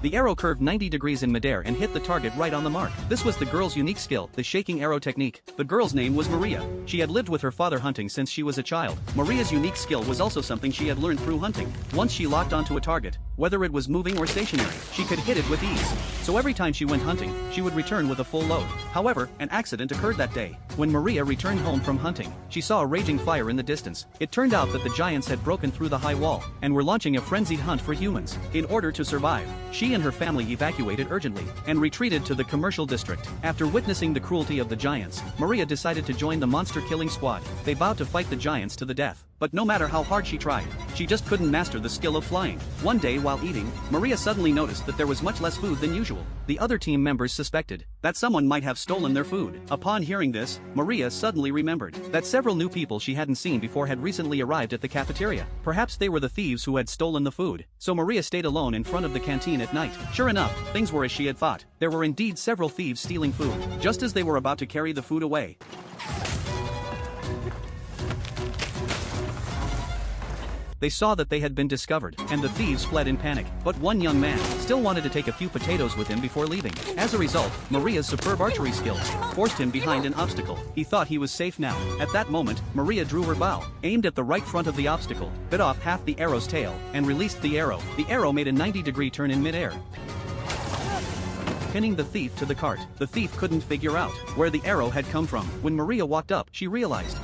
The arrow curved 90 degrees in midair and hit the target right on the mark. This was the girl's unique skill, the shaking arrow technique. The girl's name was Maria. She had lived with her father hunting since she was a child. Maria's unique skill was also something she had learned through hunting. Once she locked onto a target, whether it was moving or stationary, she could hit it with ease. So every time she went hunting, she would return with a full load. However, an accident occurred that day. When Maria returned home from hunting, she saw a raging fire in the distance. It turned out that the giants had broken through the high wall and were launching a frenzied hunt for humans. In order to survive, she and her family evacuated urgently and retreated to the commercial district. After witnessing the cruelty of the giants, Maria decided to join the monster-killing squad. They vowed to fight the giants to the death. But no matter how hard she tried, she just couldn't master the skill of flying. One day while eating, Maria suddenly noticed that there was much less food than usual. The other team members suspected that someone might have stolen their food. Upon hearing this, Maria suddenly remembered that several new people she hadn't seen before had recently arrived at the cafeteria. Perhaps they were the thieves who had stolen the food. So Maria stayed alone in front of the canteen at night. Sure enough, things were as she had thought. There were indeed several thieves stealing food, just as they were about to carry the food away. They saw that they had been discovered, and the thieves fled in panic. But one young man still wanted to take a few potatoes with him before leaving. As a result, Maria's superb archery skills forced him behind an obstacle. He thought he was safe now. At that moment, Maria drew her bow, aimed at the right front of the obstacle, bit off half the arrow's tail, and released the arrow. The arrow made a 90-degree turn in midair, pinning the thief to the cart. The thief couldn't figure out where the arrow had come from. When Maria walked up, she realized